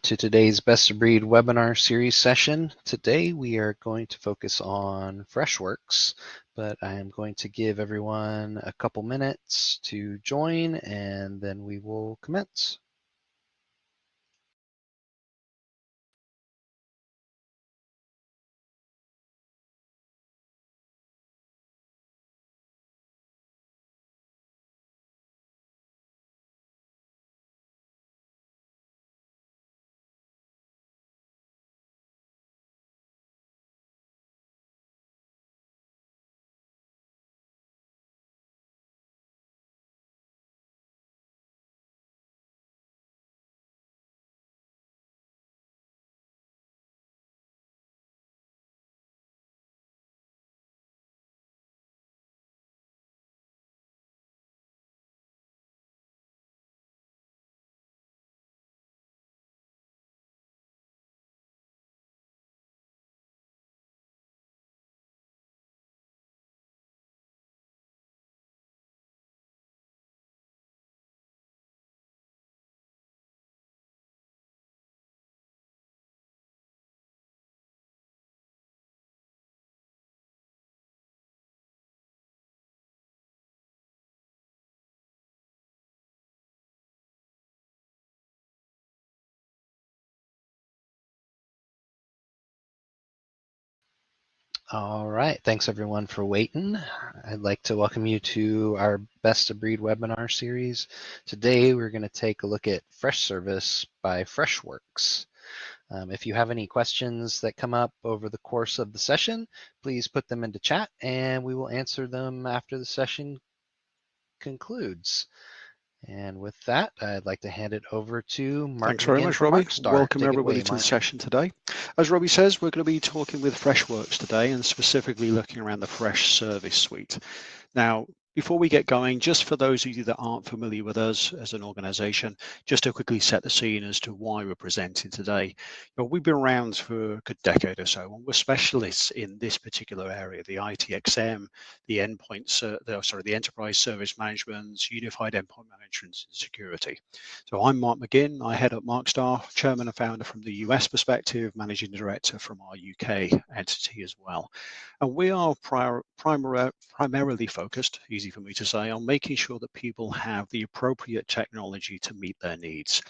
To today's Best of Breed webinar series session. Today we are going to focus on Freshworks, but I am going to give everyone a couple minutes to join and then we will commence. All right, thanks everyone for waiting. I'd like to welcome you to our Best of Breed webinar series. Today we're going to take a look at Freshservice by Freshworks. If you have any questions that come up over the course of the session, please put them into chat and we will answer them after the session concludes. And with that, I'd like to hand it over to Martin. Thanks very much, Robbie. Welcome everybody to the session today. As Robbie says, we're going to be talking with Freshworks today and specifically looking around the Freshservice suite. Now, before we get going, just for those of you that aren't familiar with us as an organization, just to quickly set the scene as to why we're presenting today. We've been around for a good decade or so, and we're specialists in this particular area, the ITxM, the the enterprise service management, unified endpoint management and security. So I'm Mark McGinn. I head up MarXtar, chairman and founder from the US perspective, managing director from our UK entity as well. And we are primarily focused, easy for me to say, on making sure that people have the appropriate technology to meet their needs.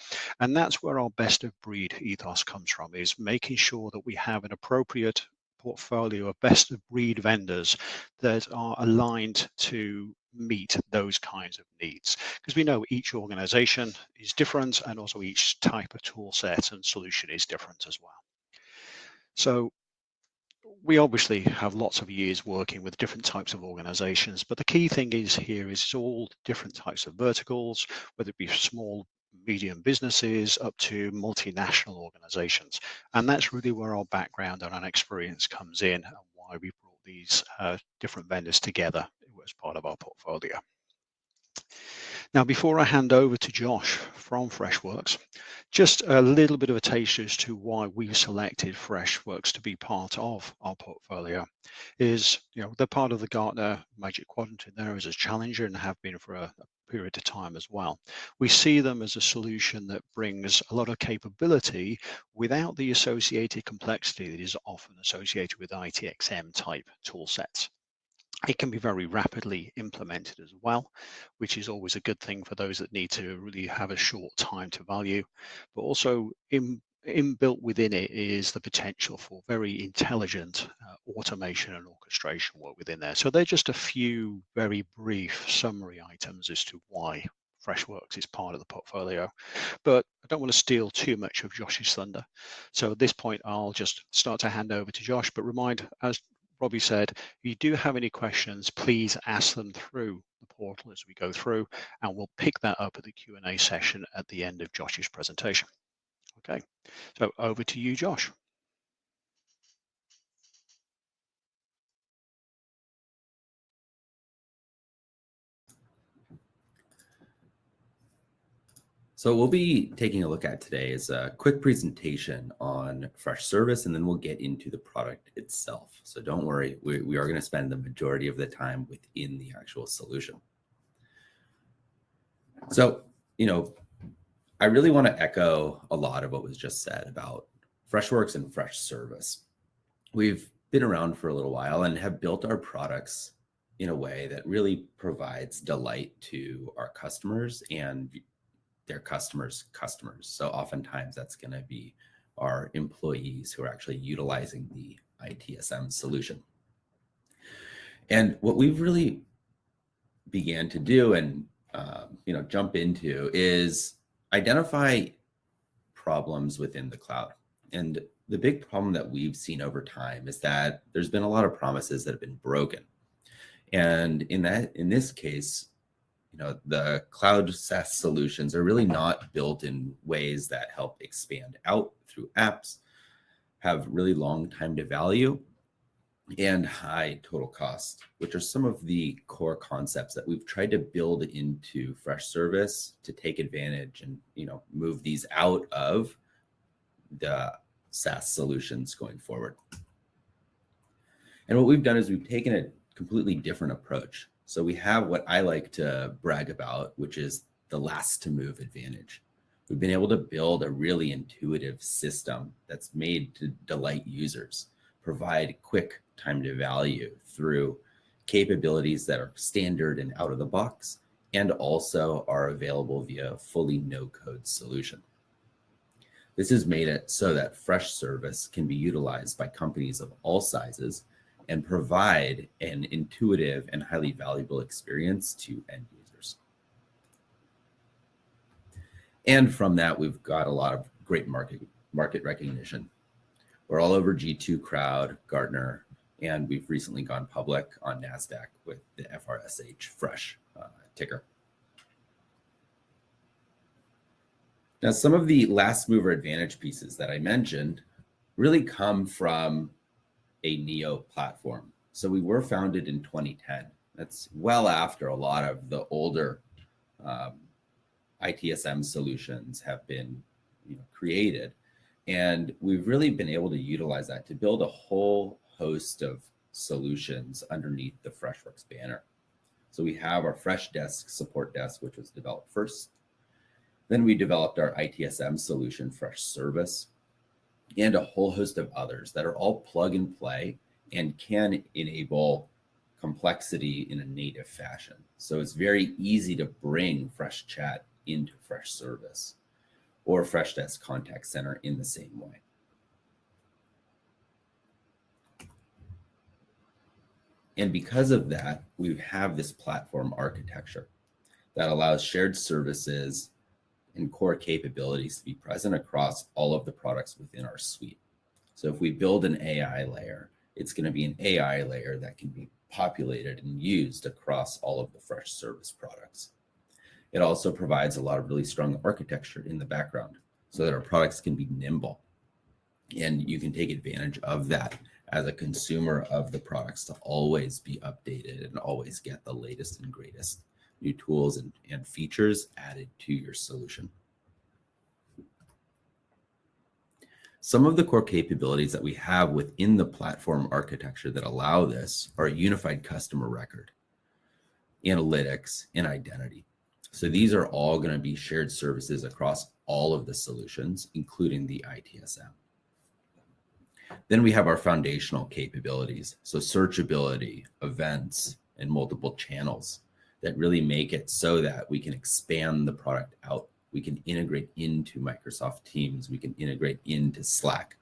And that's where our best of breed ethos comes from, is making sure that we have an appropriate portfolio of best of breed vendors that are aligned to meet those kinds of needs, because we know each organization is different and also each type of tool set and solution is different as well. So we obviously have lots of years working with different types of organizations, but the key thing is it's all different types of verticals, whether it be small, medium businesses up to multinational organizations. And that's really where our background and our experience comes in and why we brought these different vendors together as part of our portfolio. Now, before I hand over to Josh from Freshworks, just a little bit of a taste as to why we've selected Freshworks to be part of our portfolio is, they're part of the Gartner Magic Quadrant in there as a challenger and have been for a period of time as well. We see them as a solution that brings a lot of capability without the associated complexity that is often associated with ITxM type tool sets. It can be very rapidly implemented as well, which is always a good thing for those that need to really have a short time to value. But also inbuilt within it is the potential for very intelligent automation and orchestration work within there. So they're just a few very brief summary items as to why Freshworks is part of the portfolio. But I don't want to steal too much of Josh's thunder. So at this point, I'll just start to hand over to Josh, but remind, as Robbie said, if you do have any questions, please ask them through the portal as we go through, and we'll pick that up at the Q&A session at the end of Josh's presentation. Okay, so over to you, Josh. So we'll be taking a look at today is a quick presentation on Freshservice, and then we'll get into the product itself. So don't worry, we are going to spend the majority of the time within the actual solution. So, I really want to echo a lot of what was just said about Freshworks and Freshservice. We've been around for a little while and have built our products in a way that really provides delight to our customers and their customers' customers. So oftentimes that's going to be our employees who are actually utilizing the ITxM solution. And what we've really began to do and jump into is identify problems within the cloud. And the big problem that we've seen over time is that there's been a lot of promises that have been broken. And in this case, the cloud SaaS solutions are really not built in ways that help expand out through apps, have really long time to value, and high total cost, which are some of the core concepts that we've tried to build into Freshservice to take advantage and move these out of the SaaS solutions going forward. And what we've done is we've taken a completely different approach. So we have what I like to brag about, which is the last to move advantage. We've been able to build a really intuitive system that's made to delight users, provide quick time to value through capabilities that are standard and out of the box, and also are available via a fully no-code solution. This has made it so that Freshservice can be utilized by companies of all sizes and provide an intuitive and highly valuable experience to end users. And from that, we've got a lot of great market recognition. We're all over G2 Crowd, Gartner, and we've recently gone public on NASDAQ with the FRSH Fresh ticker. Now, some of the last mover advantage pieces that I mentioned really come from a Neo platform. So we were founded in 2010. That's well after a lot of the older ITxM solutions have been created. And we've really been able to utilize that to build a whole host of solutions underneath the Freshworks banner. So we have our Freshdesk support desk, which was developed first. Then we developed our ITxM solution, Freshservice, and a whole host of others that are all plug and play and can enable complexity in a native fashion. So it's very easy to bring Freshchat into Freshservice or Freshdesk Contact Center in the same way. And because of that, we have this platform architecture that allows shared services and core capabilities to be present across all of the products within our suite. So if we build an AI layer, it's going to be an AI layer that can be populated and used across all of the Freshservice products. It also provides a lot of really strong architecture in the background so that our products can be nimble. And you can take advantage of that as a consumer of the products to always be updated and always get the latest and greatest new tools and features added to your solution. Some of the core capabilities that we have within the platform architecture that allow this are a unified customer record, analytics, and identity. So these are all going to be shared services across all of the solutions, including the ITxM. Then we have our foundational capabilities, so searchability, events, and multiple channels that really make it so that we can expand the product out. We can integrate into Microsoft Teams, we can integrate into Slack,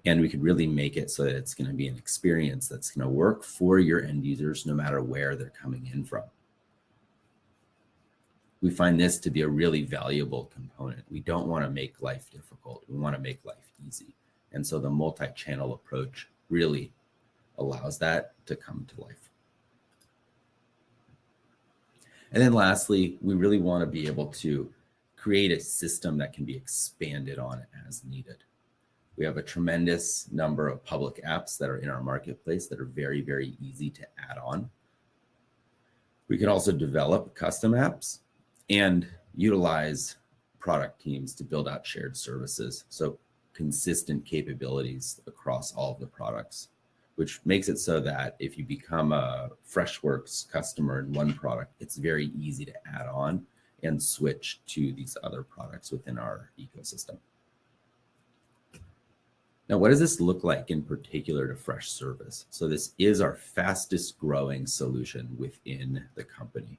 and we can really make it so that it's going to be an experience that's going to work for your end users no matter where they're coming in from. We find this to be a really valuable component. We don't want to make life difficult. We want to make life easy. And so the multi-channel approach really allows that to come to life. And then lastly, we really want to be able to create a system that can be expanded on as needed. We have a tremendous number of public apps that are in our marketplace that are very, very easy to add on. We can also develop custom apps and utilize product teams to build out shared services. So consistent capabilities across all of the products, which makes it so that if you become a Freshworks customer in one product, it's very easy to add on and switch to these other products within our ecosystem. Now, what does this look like in particular to Freshservice? So this is our fastest growing solution within the company.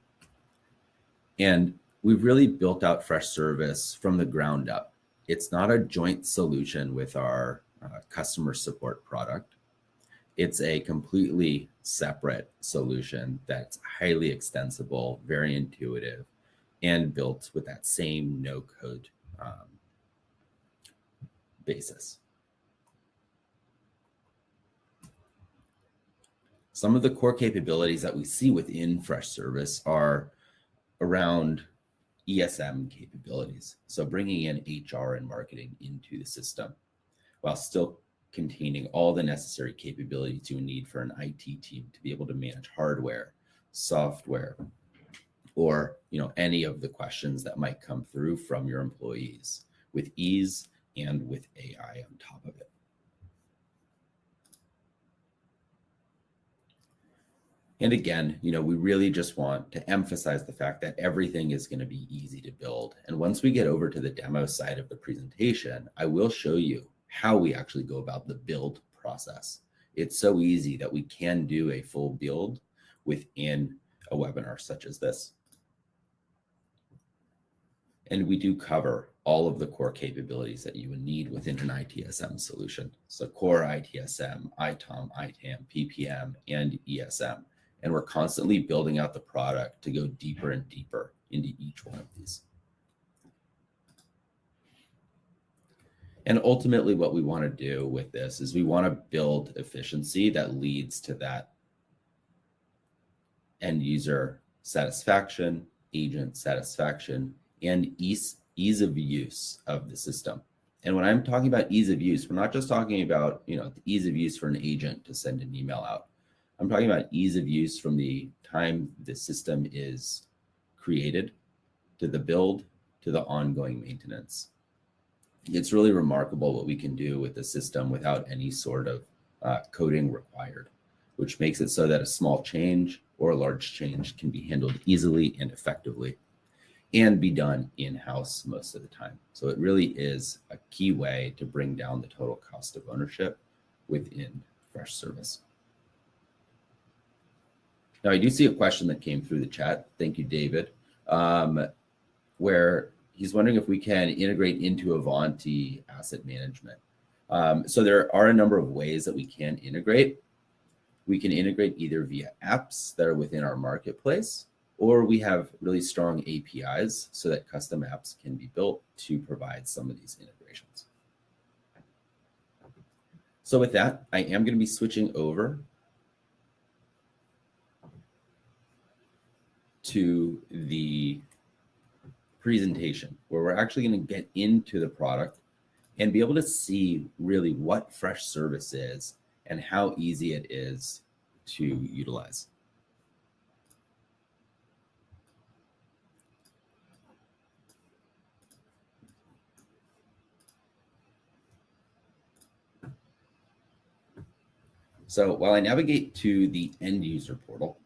And we've really built out Freshservice from the ground up. It's not a joint solution with our customer support product. It's a completely separate solution that's highly extensible, very intuitive, and built with that same no-code basis. Some of the core capabilities that we see within Freshservice are around ESM capabilities. So bringing in HR and marketing into the system while still containing all the necessary capabilities you need for an IT team to be able to manage hardware, software, or any of the questions that might come through from your employees with ease and with AI on top of it. And again, we really just want to emphasize the fact that everything is going to be easy to build. And once we get over to the demo side of the presentation, I will show you how we actually go about the build process. It's so easy that we can do a full build within a webinar such as this. And we do cover all of the core capabilities that you would need within an ITSM solution. So core ITSM, ITOM, ITAM, PPM, and ESM. And we're constantly building out the product to go deeper and deeper into each one of these. And ultimately, what we want to do with this is we want to build efficiency that leads to that end user satisfaction, agent satisfaction, and ease of use of the system. And when I'm talking about ease of use, we're not just talking about the ease of use for an agent to send an email out. I'm talking about ease of use from the time the system is created to the build to the ongoing maintenance. It's really remarkable what we can do with the system without any sort of coding required, which makes it so that a small change or a large change can be handled easily and effectively and be done in-house most of the time. So it really is a key way to bring down the total cost of ownership within Freshservice. Now, I do see a question that came through the chat. Thank you, David, where he's wondering if we can integrate into Avanti asset management. So there are a number of ways that we can integrate. We can integrate either via apps that are within our marketplace, or we have really strong APIs so that custom apps can be built to provide some of these integrations. So with that, I am going to be switching over to the presentation where we're actually going to get into the product and be able to see really what Freshservice is and how easy it is to utilize. So while I navigate to the end user portal,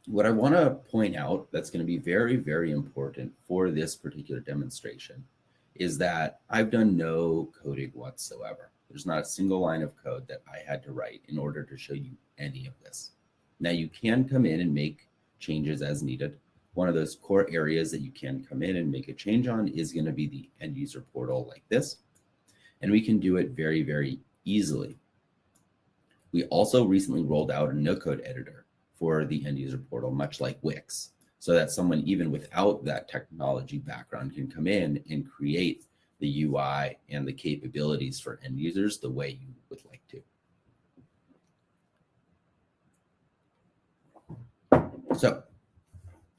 what I want to point out that's going to be very, very important for this particular demonstration is that I've done no coding whatsoever. There's not a single line of code that I had to write in order to show you any of this. Now you can come in and make changes as needed. One of those core areas that you can come in and make a change on is going to be the end user portal like this. And we can do it very, very easily. We also recently rolled out a no-code editor for the end user portal, much like Wix, so that someone even without that technology background can come in and create the UI and the capabilities for end users the way you would like to. So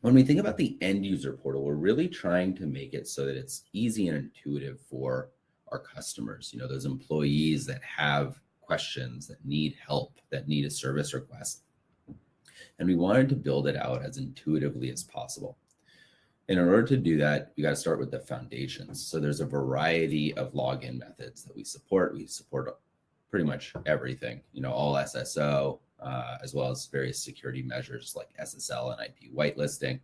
when we think about the end user portal, we're really trying to make it so that it's easy and intuitive for our customers, those employees that have questions, that need help, that need a service request. And we wanted to build it out as intuitively as possible. And in order to do that, you got to start with the foundations. So there's a variety of login methods that we support. We support pretty much everything, all SSO, as well as various security measures like SSL and IP whitelisting.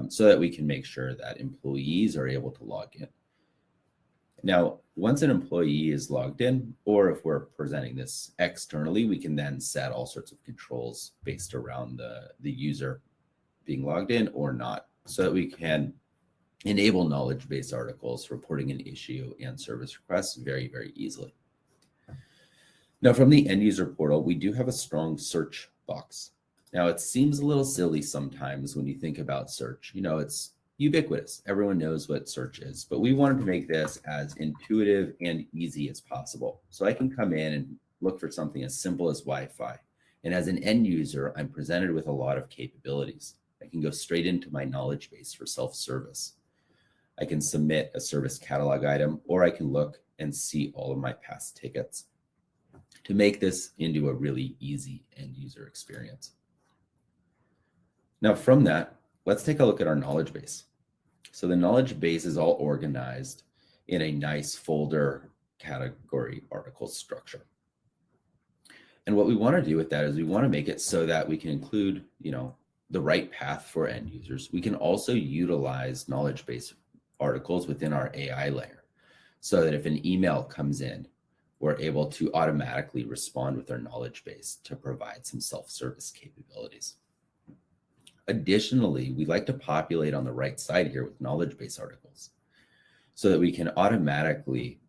so that we can make sure that employees are able to log in. Now, once an employee is logged in, or if we're presenting this externally, we can then set all sorts of controls based around the user being logged in or not, so that we can enable knowledge base articles, reporting an issue, and service requests very, very easily. Now, from the end user portal, we do have a strong search box. Now, it seems a little silly sometimes when you think about search. You know, it's ubiquitous. Everyone knows what search is, but we wanted to make this as intuitive and easy as possible. So I can come in and look for something as simple as Wi-Fi. And as an end user, I'm presented with a lot of capabilities. I can go straight into my knowledge base for self-service. I can submit a service catalog item, or I can look and see all of my past tickets to make this into a really easy end user experience. Now, from that, let's take a look at our knowledge base. So the knowledge base is all organized in a nice folder category article structure. And what we want to do with that is we want to make it so that we can include, the right path for end users. We can also utilize knowledge base articles within our AI layer, so that if an email comes in, we're able to automatically respond with our knowledge base to provide some self-service capabilities. Additionally, we like to populate on the right side here with knowledge base articles, so that we can automatically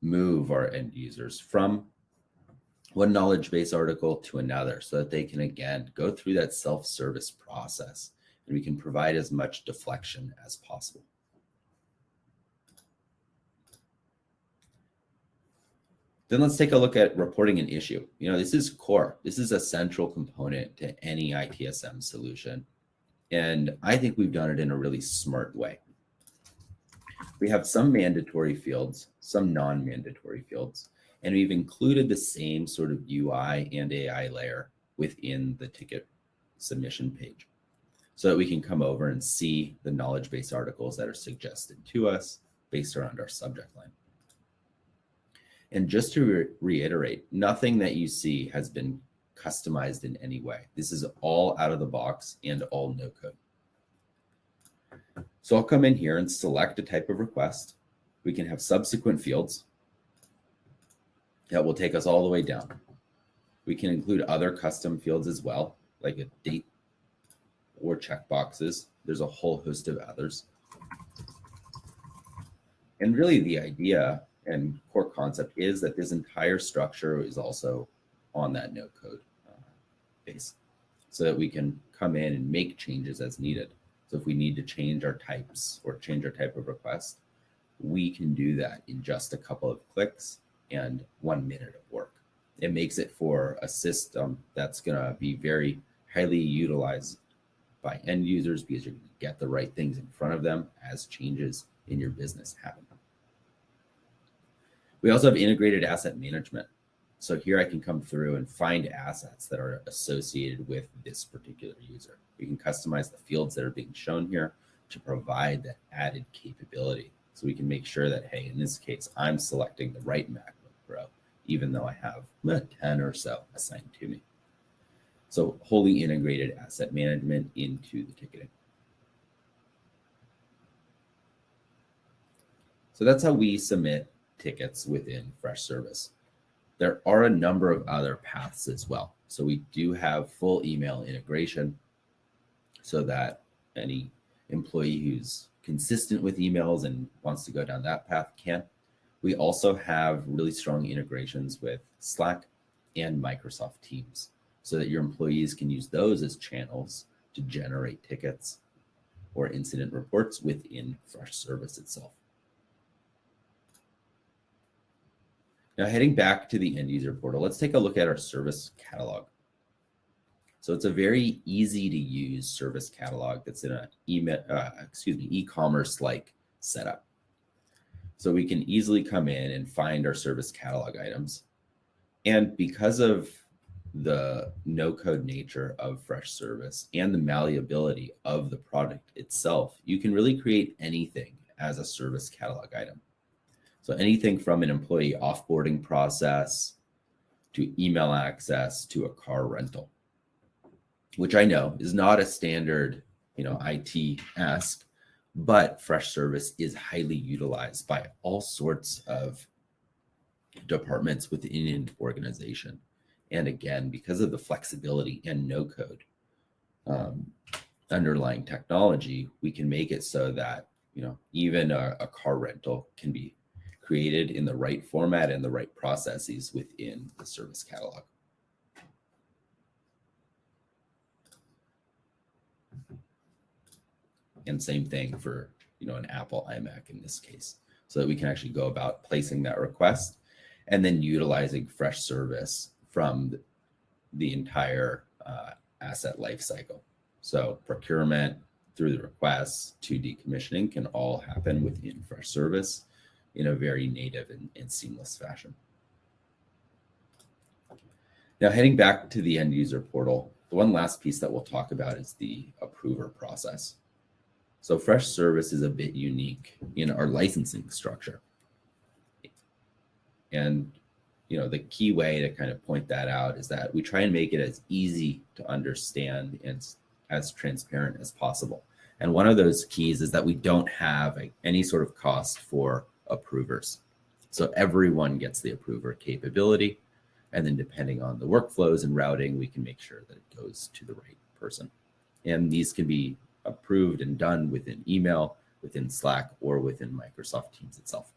move our end users from one knowledge base article to another, so that they can, again, go through that self-service process, and we can provide as much deflection as possible. Then let's take a look at reporting an issue. This is core. This is a central component to any ITSM solution. And I think we've done it in a really smart way. We have some mandatory fields, some non-mandatory fields, and we've included the same sort of UI and AI layer within the ticket submission page, so that we can come over and see the knowledge base articles that are suggested to us based around our subject line. And just to reiterate, nothing that you see has been customized in any way. This is all out of the box and all no code. So I'll come in here and select a type of request. We can have subsequent fields that will take us all the way down. We can include other custom fields as well, like a date or checkboxes. There's a whole host of others. And really the idea and core concept is that this entire structure is also on that no code base, so that we can come in and make changes as needed. So if we need to change our types or change our type of request, we can do that in just a couple of clicks and 1 minute of work. It makes it for a system that's going to be very highly utilized by end users, because you're going to get the right things in front of them as changes in your business happen. We also have integrated asset management. So here I can come through and find assets that are associated with this particular user. We can customize the fields that are being shown here to provide that added capability. So we can make sure that, hey, in this case, I'm selecting the right MacBook Pro, even though I have 10 or so assigned to me. So wholly integrated asset management into the ticketing. So that's how we submit tickets within Freshservice. There are a number of other paths as well. So we do have full email integration, so that any employee who's consistent with emails and wants to go down that path can. We also have really strong integrations with Slack and Microsoft Teams, so that your employees can use those as channels to generate tickets or incident reports within Freshservice itself. Now, heading back to the end user portal, let's take a look at our service catalog. So it's a very easy to use service catalog that's in a e-commerce-like setup. So we can easily come in and find our service catalog items. And because of the no-code nature of Freshservice and the malleability of the product itself, you can really create anything as a service catalog item. So anything from an employee offboarding process to email access to a car rental, which I know is not a standard IT-esque, but Freshservice is highly utilized by all sorts of departments within an organization. And again, because of the flexibility and no code underlying technology, we can make it so that even a car rental can be created in the right format and the right processes within the service catalog. And same thing for an Apple iMac in this case, so that we can actually go about placing that request and then utilizing Freshservice from the entire asset lifecycle. So procurement through the requests to decommissioning can all happen within Freshservice in a very native and seamless fashion. Now, heading back to the end user portal, the one last piece that we'll talk about is the approver process. So Freshservice is a bit unique in our licensing structure. And the key way to kind of point that out is that we try and make it as easy to understand and as transparent as possible. And one of those keys is that we don't have any sort of cost for approvers. So everyone gets the approver capability. And then depending on the workflows and routing, we can make sure that it goes to the right person. And these can be approved and done within email, within Slack, or within Microsoft Teams itself.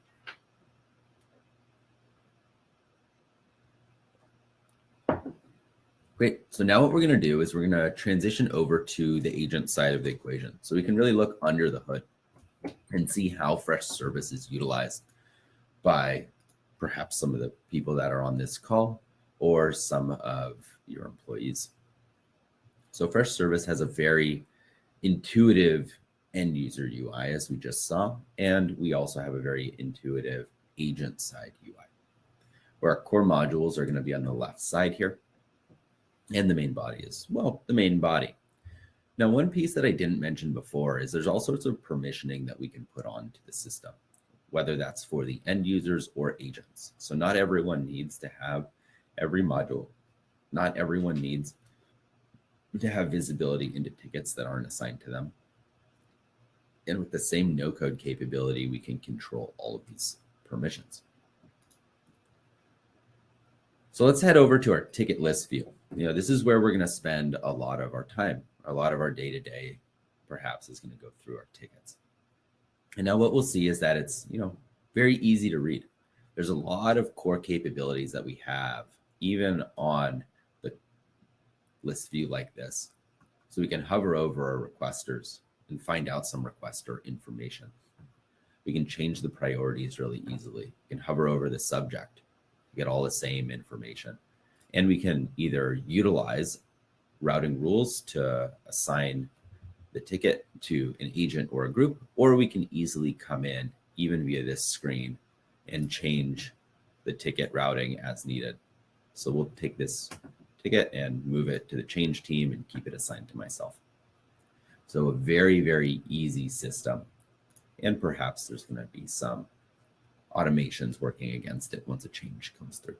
Great. So now what we're going to do is we're going to transition over to the agent side of the equation. So we can really look under the hood and see how Freshservice is utilized by perhaps some of the people that are on this call or some of your employees. So Freshservice has a very intuitive end user UI, as we just saw, and we also have a very intuitive agent side UI, where our core modules are going to be on the left side here. And the main body is, well, the main body. Now, one piece that I didn't mention before is there's all sorts of permissioning that we can put onto the system, whether that's for the end users or agents. So not everyone needs to have every module. Not everyone needs to have visibility into tickets that aren't assigned to them. And with the same no-code capability, we can control all of these permissions. So let's head over to our ticket list view. This is where we're going to spend a lot of our time. A lot of our day-to-day perhaps is going to go through our tickets. And now what we'll see is that it's, very easy to read. There's a lot of core capabilities that we have, even on the list view like this. So we can hover over our requesters and find out some requester information. We can change the priorities really easily. We can hover over the subject, get all the same information. And we can either utilize routing rules to assign the ticket to an agent or a group, or we can easily come in even via this screen and change the ticket routing as needed. So we'll take this ticket and move it to the change team and keep it assigned to myself. So a very, very easy system. And perhaps there's going to be some automations working against it once a change comes through.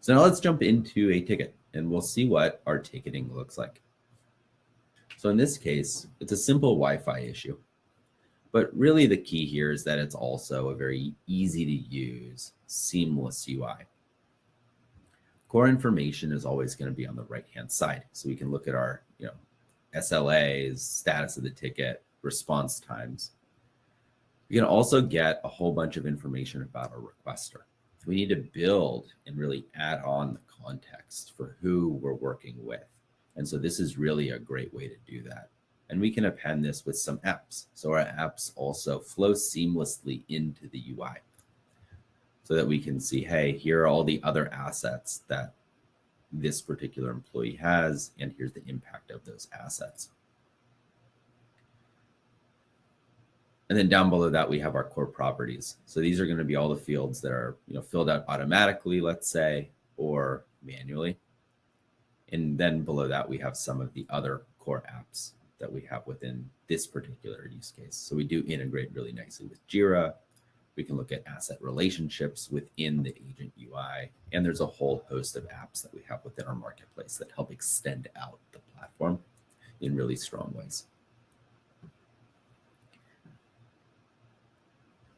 So now let's jump into a ticket and we'll see what our ticketing looks like. So in this case, it's a simple Wi-Fi issue, but really the key here is that it's also a very easy to use, seamless UI. Core information is always going to be on the right-hand side. So we can look at our, SLAs, status of the ticket, response times. We can also get a whole bunch of information about our requester. We need to build and really add on the context for who we're working with. And so this is really a great way to do that. And we can append this with some apps. So our apps also flow seamlessly into the UI so that we can see, hey, here are all the other assets that this particular employee has, and here's the impact of those assets. And then down below that, we have our core properties. So these are going to be all the fields that are filled out automatically, let's say, or manually. And then below that, we have some of the other core apps that we have within this particular use case. So we do integrate really nicely with Jira. We can look at asset relationships within the agent UI. And there's a whole host of apps that we have within our marketplace that help extend out the platform in really strong ways.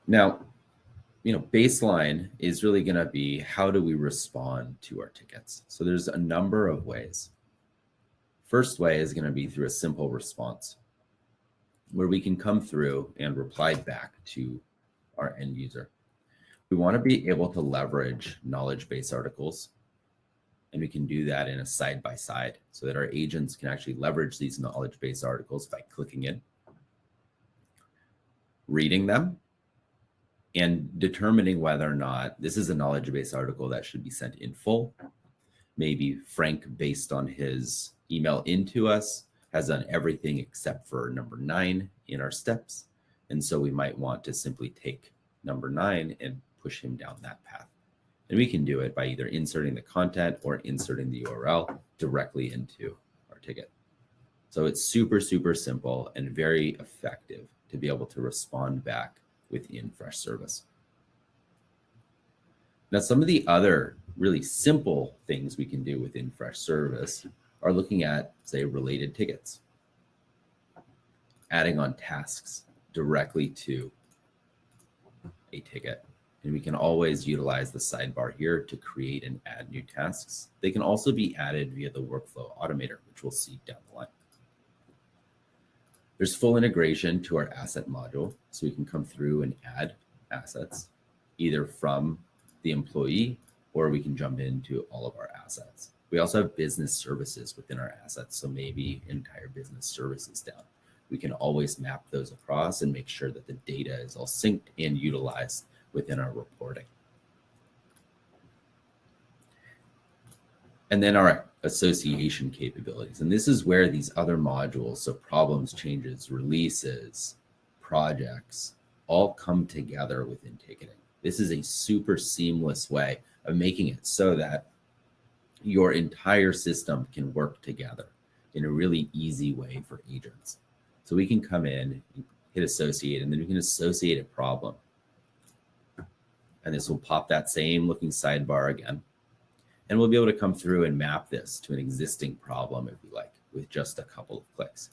Now, baseline is really going to be how do we respond to our tickets? So there's a number of ways. First way is going to be through a simple response where we can come through and reply back to our end user. We want to be able to leverage knowledge base articles, and we can do that in a side-by-side so that our agents can actually leverage these knowledge base articles by clicking in, reading them, and determining whether or not this is a knowledge base article that should be sent in full. Maybe Frank, based on his email into us, has done everything except for number 9 in our steps. And so we might want to simply take number 9 and push him down that path. And we can do it by either inserting the content or inserting the URL directly into our ticket. So it's super, super simple and very effective to be able to respond back within Freshservice. Now, some of the other really simple things we can do within Freshservice are looking at, say, related tickets, adding on tasks directly to a ticket. And we can always utilize the sidebar here to create and add new tasks. They can also be added via the workflow automator, which we'll see down the line. There's full integration to our asset module, so we can come through and add assets, either from the employee or we can jump into all of our assets. We also have business services within our assets, so maybe entire business services down. We can always map those across and make sure that the data is all synced and utilized within our reporting. And then our association capabilities. And this is where these other modules, so problems, changes, releases, projects, all come together within ticketing. This is a super seamless way of making it so that your entire system can work together in a really easy way for agents. So we can come in, hit associate, and then we can associate a problem. And this will pop that same looking sidebar again. And we'll be able to come through and map this to an existing problem if we like, with just a couple of clicks.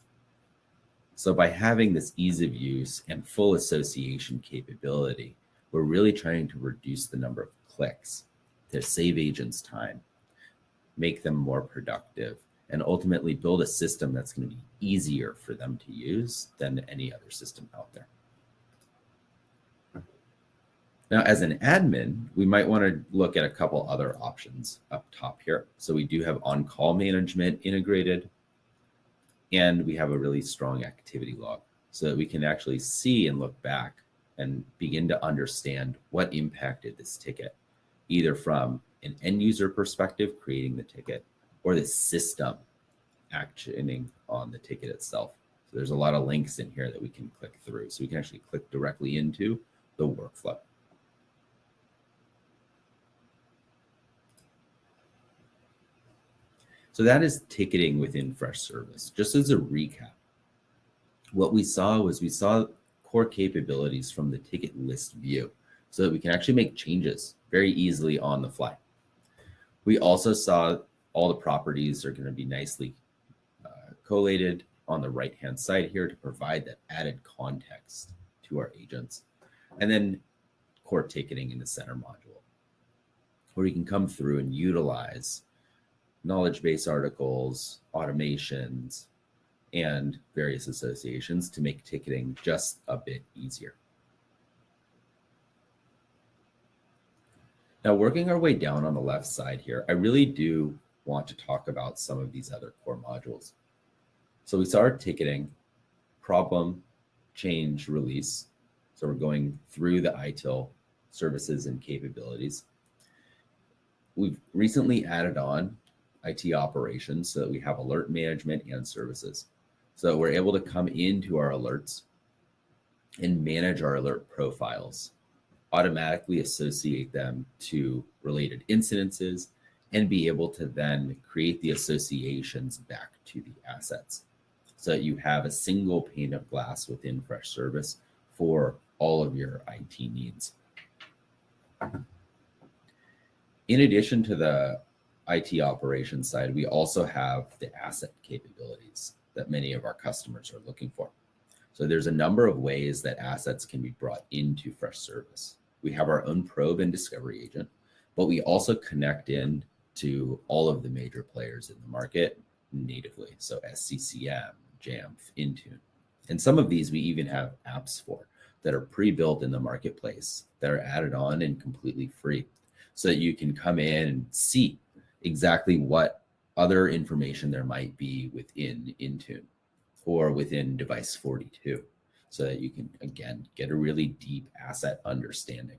So by having this ease of use and full association capability, we're really trying to reduce the number of clicks to save agents time, make them more productive, and ultimately build a system that's going to be easier for them to use than any other system out there. Now, as an admin, we might want to look at a couple other options up top here. So we do have on-call management integrated, and we have a really strong activity log so that we can actually see and look back and begin to understand what impacted this ticket, either from an end user perspective, creating the ticket, or the system actioning on the ticket itself. So there's a lot of links in here that we can click through. So we can actually click directly into the workflow. So that is ticketing within Freshservice. Just as a recap, what we saw was core capabilities from the ticket list view so that we can actually make changes very easily on the fly. We also saw all the properties are going to be nicely collated on the right-hand side here to provide that added context to our agents. And then core ticketing in the center module, where you can come through and utilize knowledge base articles, automations, and various associations to make ticketing just a bit easier. Now, working our way down on the left side here, I really do want to talk about some of these other core modules. So we saw our ticketing, problem, change, release. So we're going through the ITIL services and capabilities. We've recently added on IT operations so that we have alert management and services. So we're able to come into our alerts and manage our alert profiles, automatically associate them to related incidences, and be able to then create the associations back to the assets so that you have a single pane of glass within Freshservice for all of your IT needs. In addition to the IT operations side, we also have the asset capabilities that many of our customers are looking for. So there's a number of ways that assets can be brought into Freshservice. We have our own probe and discovery agent, but we also connect in to all of the major players in the market natively. So SCCM, Jamf, Intune. And some of these we even have apps for that are pre-built in the marketplace that are added on and completely free, so that you can come in and see exactly what other information there might be within Intune or within Device 42, so that you can, again, get a really deep asset understanding.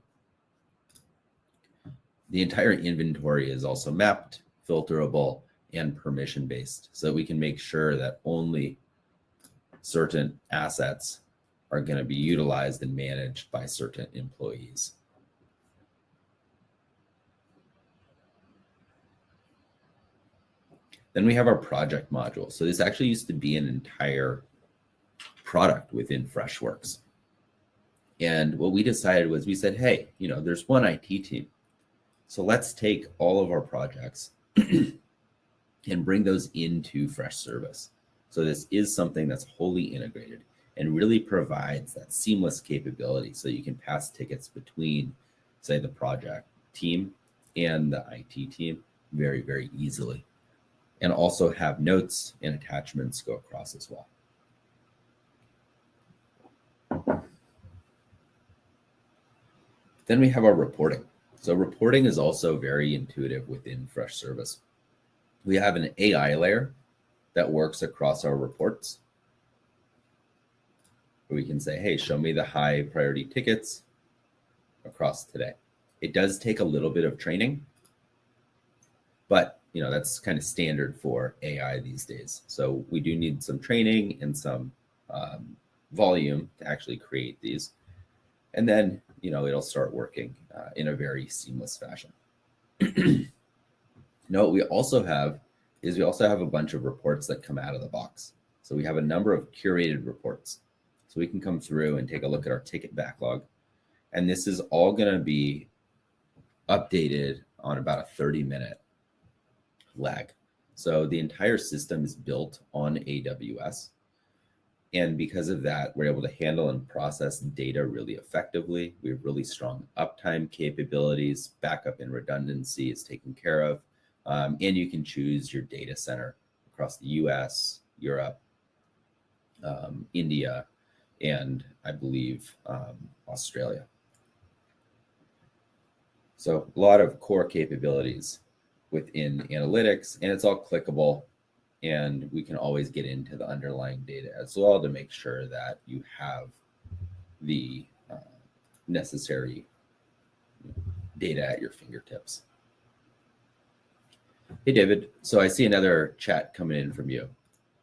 The entire inventory is also mapped, filterable, and permission-based, so that we can make sure that only certain assets are going to be utilized and managed by certain employees. Then we have our project module. So this actually used to be an entire product within Freshworks. And what we decided was, we said, hey, there's one IT team. So let's take all of our projects and bring those into Freshservice. So this is something that's wholly integrated and really provides that seamless capability, so you can pass tickets between, say, the project team and the IT team very, very easily, and also have notes and attachments go across as well. Then we have our reporting. So reporting is also very intuitive within Freshservice. We have an AI layer that works across our reports. We can say, hey, show me the high priority tickets across today. It does take a little bit of training, but that's kind of standard for AI these days. So we do need some training and some volume to actually create these. And then, it'll start working in a very seamless fashion. Now, what we also have is a bunch of reports that come out of the box. So we have a number of curated reports. So we can come through and take a look at our ticket backlog. And this is all going to be updated on about a 30-minute lag. So the entire system is built on AWS. And because of that, we're able to handle and process data really effectively. We have really strong uptime capabilities. Backup and redundancy is taken care of. And you can choose your data center across the US, Europe, India, and I believe Australia. So a lot of core capabilities within analytics, and it's all clickable, and we can always get into the underlying data as well to make sure that you have the necessary data at your fingertips. Hey, David. So I see another chat coming in from you.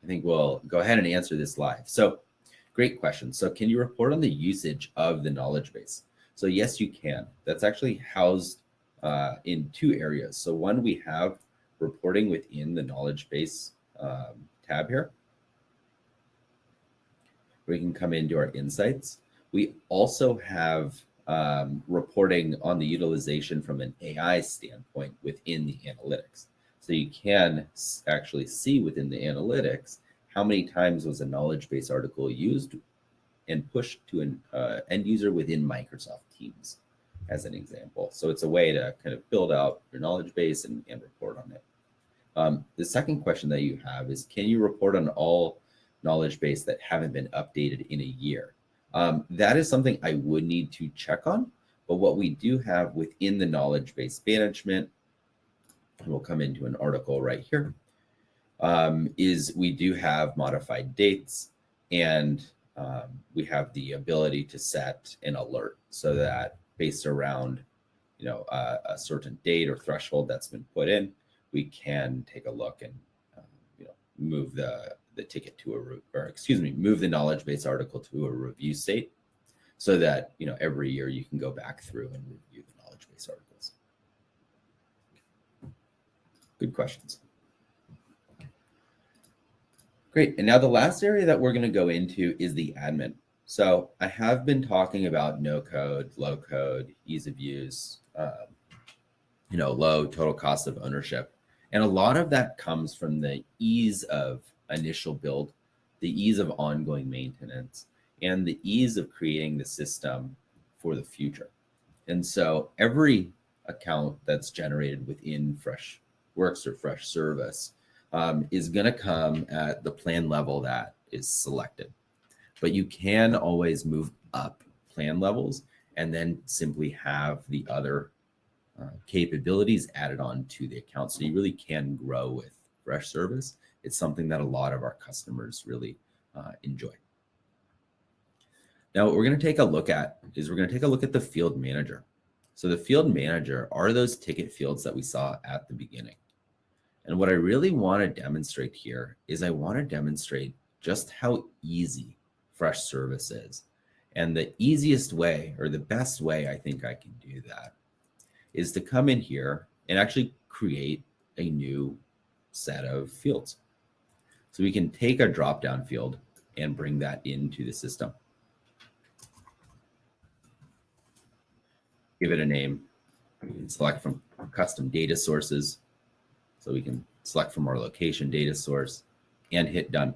I think we'll go ahead and answer this live. So great question. So can you report on the usage of the knowledge base? So yes, you can. That's actually housed in two areas. So one, we have reporting within the knowledge base tab here. We can come into our insights. We also have reporting on the utilization from an AI standpoint within the analytics. So you can actually see within the analytics how many times was a knowledge base article used and pushed to an end user within Microsoft Teams, as an example. So it's a way to kind of build out your knowledge base and report on it. The second question that you have is, can you report on all knowledge base that haven't been updated in a year? That is something I would need to check on, but what we do have within the knowledge base management, and we'll come into an article right here, is we do have modified dates, and we have the ability to set an alert so that based around a certain date or threshold that's been put in, we can take a look and move the ticket to move the knowledge base article to a review state, so that every year you can go back through and review the knowledge base articles. Good questions. Great. And now the last area that we're going to go into is the admin. So I have been talking about no code, low code, ease of use, low total cost of ownership. And a lot of that comes from the ease of initial build the ease of ongoing maintenance, and the ease of creating the system for the future. And so every account that's generated within Freshworks or Freshservice is going to come at the plan level that is selected. But you can always move up plan levels and then simply have the other capabilities added on to the account. So you really can grow with Freshservice. It's something that a lot of our customers really enjoy. Now, what we're going to take a look at is we're going to take a look at the field manager. So the field manager are those ticket fields that we saw at the beginning. And what I really want to demonstrate here is I want to demonstrate just how easy Freshservice is. And the easiest way, or the best way I think I can do that, is to come in here and actually create a new set of fields. So we can take a drop-down field and bring that into the system. Give it a name. We can select from custom data sources. So we can select from our location data source and hit done.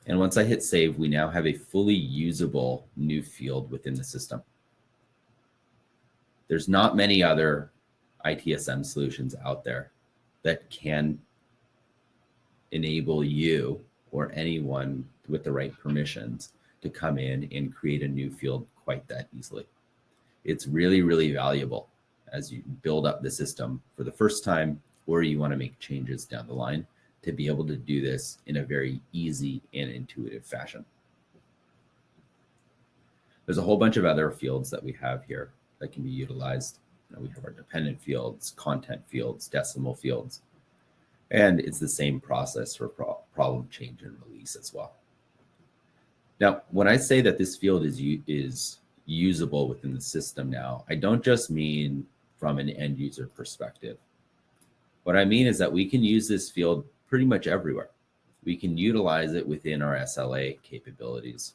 And once I hit save, we now have a fully usable new field within the system. There's not many other ITSM solutions out there that can enable you or anyone with the right permissions to come in and create a new field quite that easily. It's really, really valuable as you build up the system for the first time, or you want to make changes down the line, to be able to do this in a very easy and intuitive fashion. There's a whole bunch of other fields that we have here that can be utilized. We have our dependent fields, content fields, decimal fields, and it's the same process for problem change and release as well. Now, when I say that this field is usable within the system now, I don't just mean from an end user perspective. What I mean is that we can use this field pretty much everywhere. We can utilize it within our SLA capabilities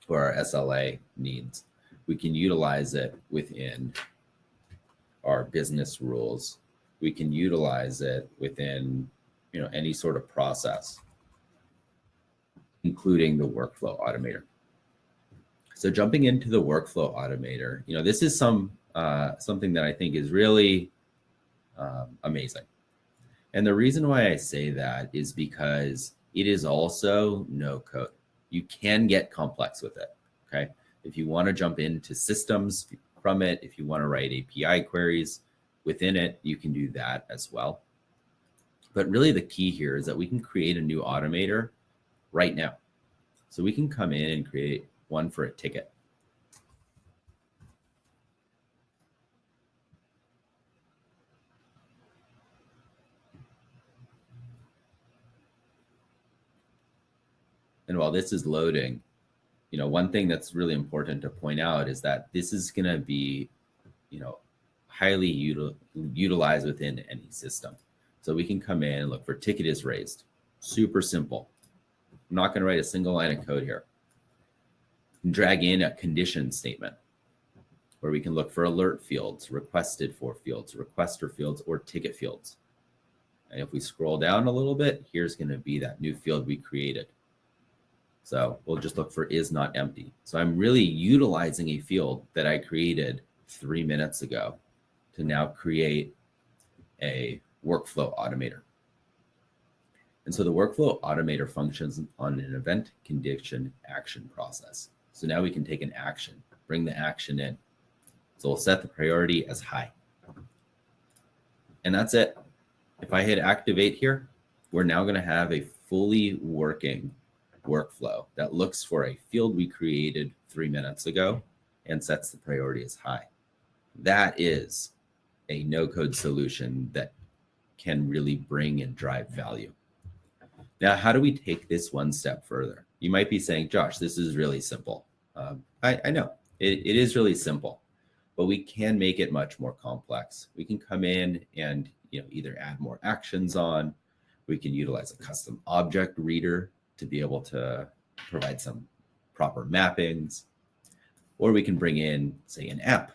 or our SLA needs. We can utilize it within our business rules. We can utilize it within, any sort of process, including the workflow automator. So jumping into the workflow automator, this is something that I think is really amazing. And the reason why I say that is because it is also no code. You can get complex with it, okay? If you want to jump into systems from it, if you want to write API queries within it, you can do that as well. But really the key here is that we can create a new automator right now. So we can come in and create one for a ticket. And while this is loading, one thing that's really important to point out is that this is going to be, highly utilized within any system. So we can come in and look for ticket is raised. Super simple. I'm not going to write a single line of code here. Drag in a condition statement where we can look for alert fields, requested for fields, requester fields, or ticket fields. And if we scroll down a little bit, here's going to be that new field we created. So we'll just look for is not empty. So I'm really utilizing a field that I created 3 minutes ago to now create a workflow automator. And so the workflow automator functions on an event condition action process. So now we can take an action, bring the action in. So we'll set the priority as high. And that's it. If I hit activate here, we're now going to have a fully working workflow that looks for a field we created 3 minutes ago and sets the priority as high. That is a no-code solution that can really bring and drive value. Now, how do we take this one step further? You might be saying, Josh, this is really simple. I know it is really simple, but we can make it much more complex. We can come in and either add more actions on. We can utilize a custom object reader to be able to provide some proper mappings, or we can bring in, say, an app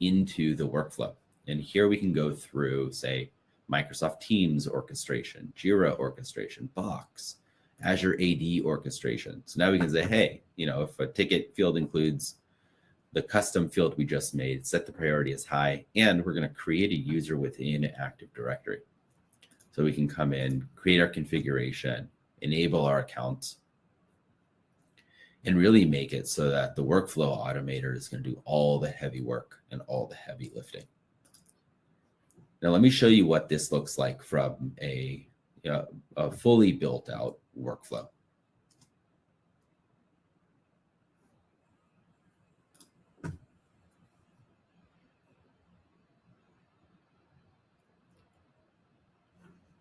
into the workflow. And here we can go through, say, Microsoft Teams orchestration, Jira orchestration, Box, Azure AD orchestration. So now we can say, hey, if a ticket field includes the custom field we just made, set the priority as high, and we're going to create a user within Active Directory. So we can come in, create our configuration, enable our account, and really make it so that the workflow automator is going to do all the heavy work and all the heavy lifting. Now, let me show you what this looks like from a fully built out workflow.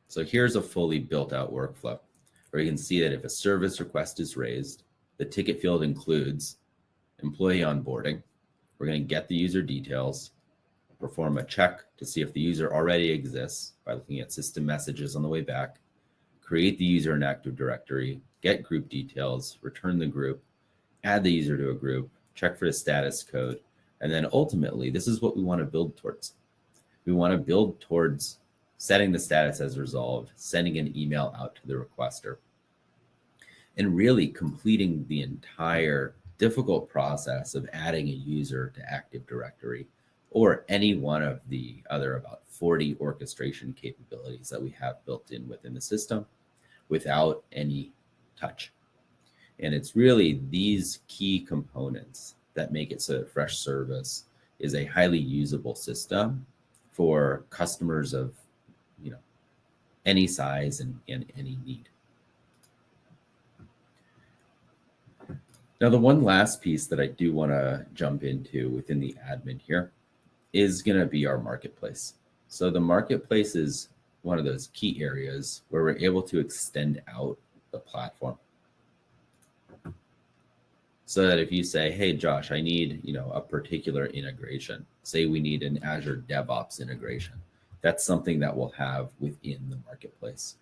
So here's a fully built out workflow where you can see that if a service request is raised, the ticket field includes employee onboarding. We're going to get the user details, perform a check to see if the user already exists by looking at system messages on the way back, create the user in Active Directory, get group details, return the group, add the user to a group, check for the status code, and then ultimately, this is what we want to build towards. We want to build towards setting the status as resolved, sending an email out to the requester, and really completing the entire difficult process of adding a user to Active Directory or any one of the other about 40 orchestration capabilities that we have built in within the system without any touch. And it's really these key components that make it so that Freshservice is a highly usable system for customers of any size and any need. Now, the one last piece that I do want to jump into within the admin here is going to be our marketplace. So the marketplace is one of those key areas where we're able to extend out the platform. So that if you say, hey, Josh, I need a particular integration, say we need an Azure DevOps integration, that's something that we'll have within the marketplace.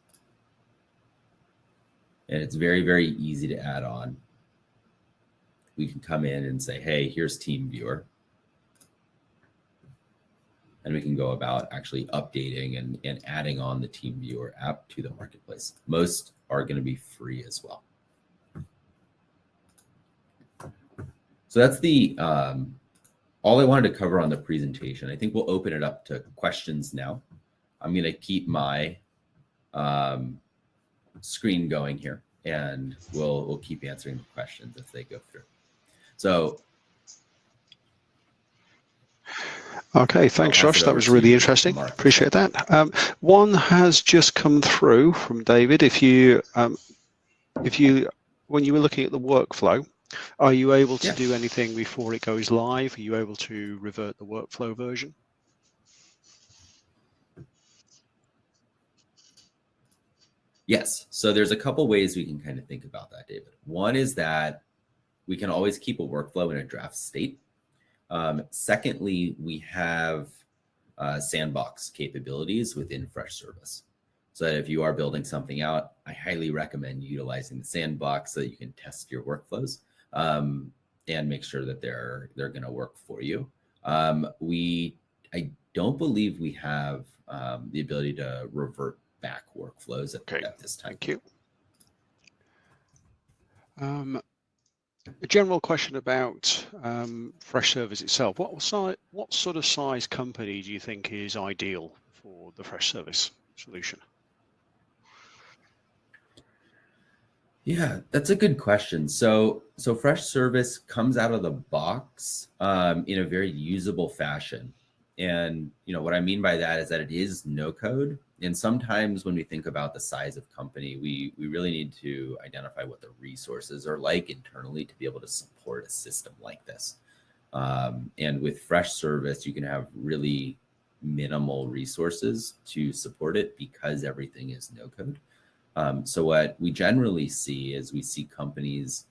And it's very, very easy to add on. We can come in and say, hey, here's TeamViewer. And we can go about actually updating and adding on the TeamViewer app to the marketplace. Most are going to be free as well. So that's the all I wanted to cover on the presentation. I think we'll open it up to questions now. I'm going to keep my screen going here, and we'll keep answering the questions as they go through. So, okay, thanks, Josh. That was really interesting. Appreciate that. One has just come through from David. If you when you were looking at the workflow, are you able to do anything before it goes live? Are you able to revert the workflow version? Yes. So there's a couple ways we can kind of think about that, David. One is that we can always keep a workflow in a draft state. Secondly, we have sandbox capabilities within Freshservice. So that if you are building something out, I highly recommend utilizing the sandbox so that you can test your workflows and make sure that they're going to work for you. I don't believe we have the ability to revert back workflows at this time. Thank you. A general question about Freshservice itself. What sort of size company do you think is ideal for the Freshservice solution? Yeah, that's a good question. So Freshservice comes out of the box in a very usable fashion. And what I mean by that is that it is no code. And sometimes when we think about the size of company, we really need to identify what the resources are like internally to be able to support a system like this. And with Freshservice, you can have really minimal resources to support it because everything is no code. So what we generally see is we see companies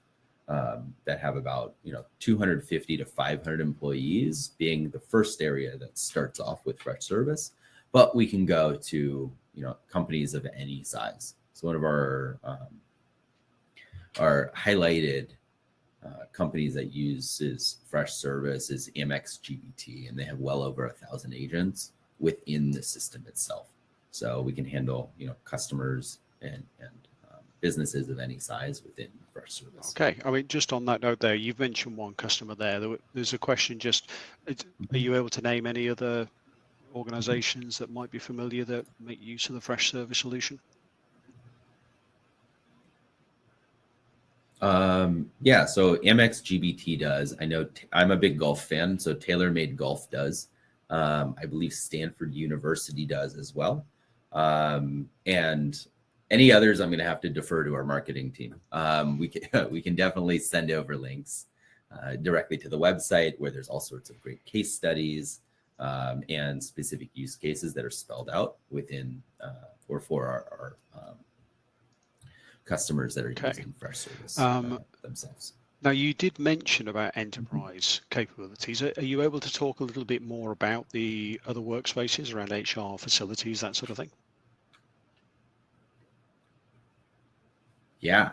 that have about 250 to 500 employees being the first area that starts off with Freshservice, but we can go to companies of any size. So one of our highlighted companies that uses Freshservice is Amex GBT, and they have well over 1,000 agents within the system itself. So we can handle, customers and businesses of any size within Freshservice. Okay, I mean, just on that note there, you've mentioned one customer there. There's a question just, are you able to name any other organizations that might be familiar that make use of the Freshservice solution? Yeah, so Amex GBT does. I know I'm a big golf fan, so TaylorMade Golf does. I believe Stanford University does as well. And any others, I'm going to have to defer to our marketing team. We can definitely send over links directly to the website where there's all sorts of great case studies and specific use cases that are spelled out within or for our customers that are using Freshservice themselves. Now, you did mention about enterprise capabilities. Are you able to talk a little bit more about the other workspaces around HR, facilities, that sort of thing? Yeah,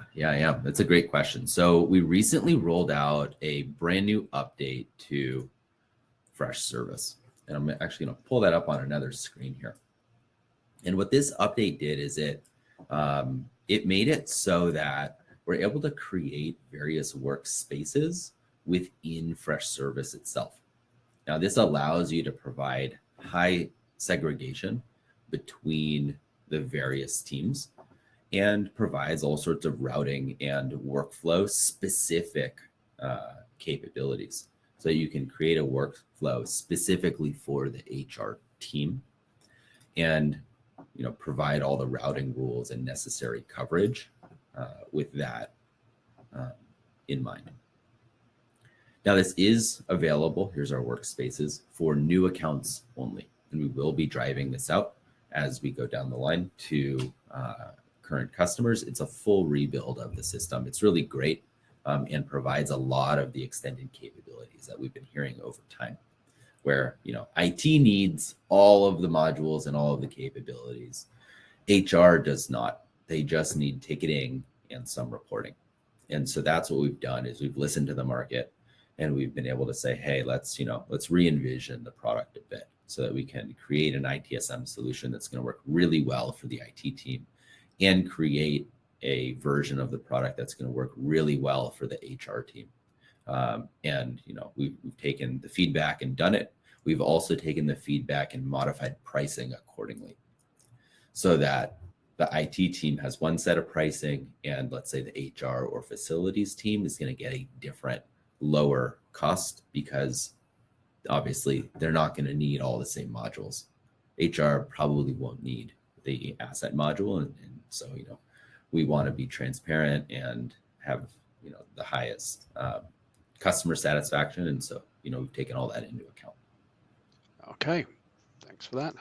that's a great question. So we recently rolled out a brand new update to Freshservice, and I'm actually going to pull that up on another screen here. And what this update did is it made it so that we're able to create various workspaces within Freshservice itself. Now, this allows you to provide high segregation between the various teams and provides all sorts of routing and workflow specific capabilities. So you can create a workflow specifically for the HR team and provide all the routing rules and necessary coverage with that in mind. Now, this is available, here's our workspaces, for new accounts only. And we will be driving this out as we go down the line to current customers. It's a full rebuild of the system. It's really great and provides a lot of the extended capabilities that we've been hearing over time, where IT needs all of the modules and all of the capabilities. HR does not. They just need ticketing and some reporting. And so that's what we've done is we've listened to the market and we've been able to say, hey, let's re-envision the product a bit so that we can create an ITSM solution that's going to work really well for the IT team and create a version of the product that's going to work really well for the HR team. And we've taken the feedback and done it. We've also taken the feedback and modified pricing accordingly so that the IT team has one set of pricing and let's say the HR or facilities team is going to get a different lower cost because obviously they're not going to need all the same modules. HR probably won't need the asset module. And so, we want to be transparent and have, the highest customer satisfaction. And so, we've taken all that into account. Okay, thanks for that.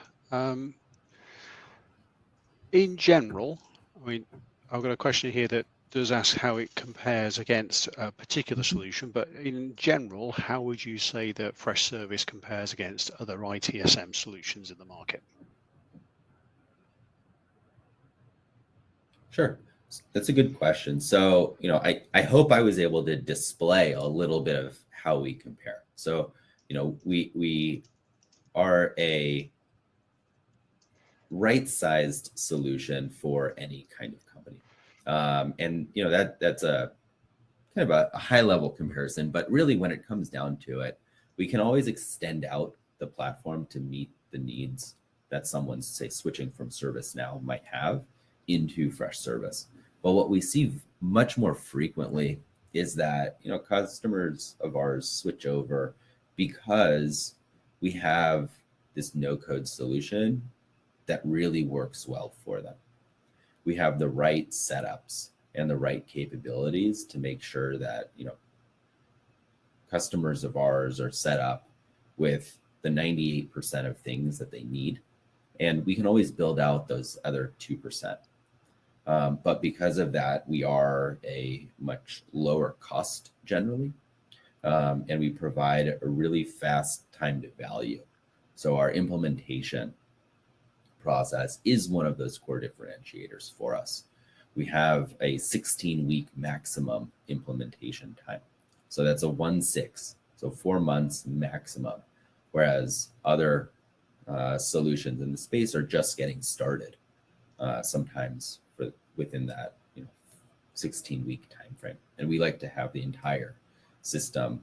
In general, I mean, I've got a question here that does ask how it compares against a particular solution, but in general, how would you say that Freshservice compares against other ITSM solutions in the market? Sure. That's a good question. So, I hope I was able to display a little bit of how we compare. So, we are a right-sized solution for any kind of company. And that's a kind of a high-level comparison, but really when it comes down to it, we can always extend out the platform to meet the needs that someone, say, switching from ServiceNow might have into Freshservice. But what we see much more frequently is that customers of ours switch over because we have this no-code solution that really works well for them. We have the right setups and the right capabilities to make sure that customers of ours are set up with the 98% of things that they need, and we can always build out those other 2%. But because of that, we are a much lower cost generally, and we provide a really fast time to value. So our implementation process is one of those core differentiators for us. We have a 16-week maximum implementation time. So that's a 1/6, so 4 months maximum. Whereas other solutions in the space are just getting started. Sometimes within that 16-week time frame, and we like to have the entire system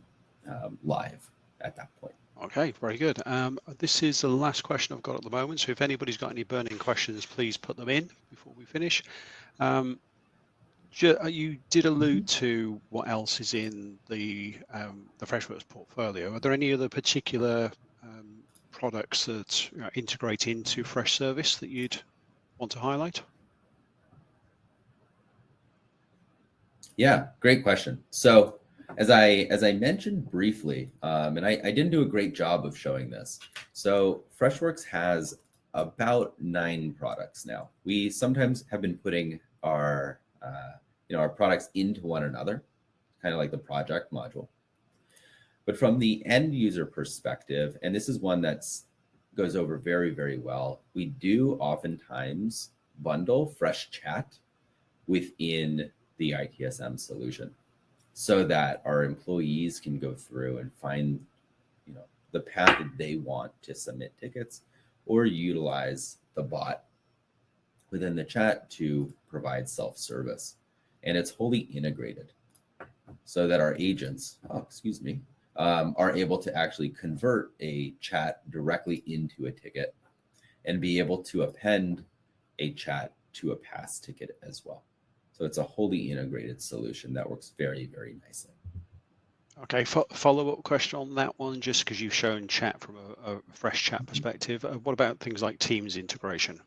live at that point. Okay, very good. This is the last question I've got at the moment. So if anybody's got any burning questions, please put them in before we finish. You did allude to what else is in the Freshworks portfolio. Are there any other particular products that integrate into Freshservice that you'd want to highlight? Yeah, great question. So as I mentioned briefly, and I didn't do a great job of showing this. So Freshworks has about 9 products now. We sometimes have been putting our our products into one another, kind of like the project module. But from the end user perspective, and this is one that's goes over very, very well, we do oftentimes bundle Fresh Chat within the ITxM solution so that our employees can go through and find the path that they want to submit tickets or utilize the bot within the chat to provide self-service. And it's wholly integrated so that our agents, are able to actually convert a chat directly into a ticket and be able to append a chat to a past ticket as well. So it's a wholly integrated solution that works very, very nicely. Okay, follow-up question on that one, just because you've shown chat from a Fresh Chat perspective. What about things like Teams integration?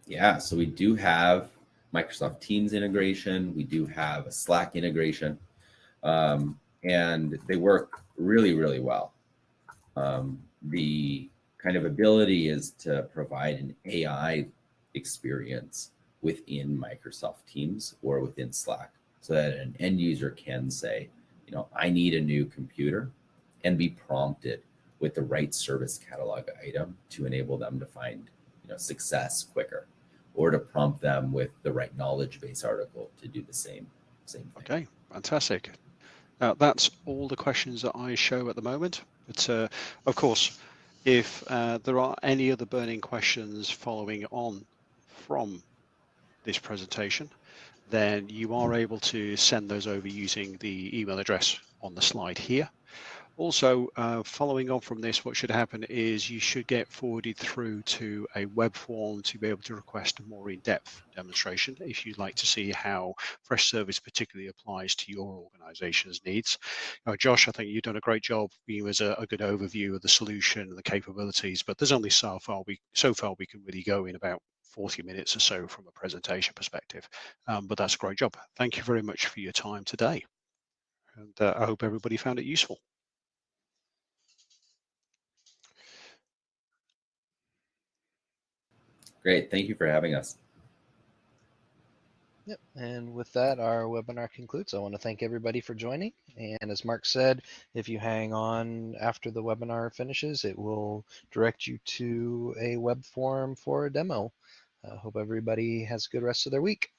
Yeah, so we do have Microsoft Teams integration. We do have a Slack integration, and they work really, really well. The kind of ability is to provide an AI experience within Microsoft Teams or within Slack so that an end user can say, I need a new computer, and be prompted with the right service catalog item to enable them to find success quicker, or to prompt them with the right knowledge base article to do the same thing. Okay, fantastic. That's all the questions that I show at the moment. But of course, if there are any other burning questions following on from this presentation, then you are able to send those over using the email address on the slide here. Also, following on from this, what should happen is you should get forwarded through to a web form to be able to request a more in-depth demonstration if you'd like to see how Freshservice particularly applies to your organization's needs. Now, Josh, I think you've done a great job giving us a good overview of the solution and the capabilities, but there's only so far we can really go in about 40 minutes or so from a presentation perspective. But that's a great job. Thank you very much for your time today. And I hope everybody found it useful. Great. Thank you for having us. Yep. And with that, our webinar concludes. I want to thank everybody for joining. And as Mark said, if you hang on after the webinar finishes, it will direct you to a web form for a demo. Hope everybody has a good rest of their week.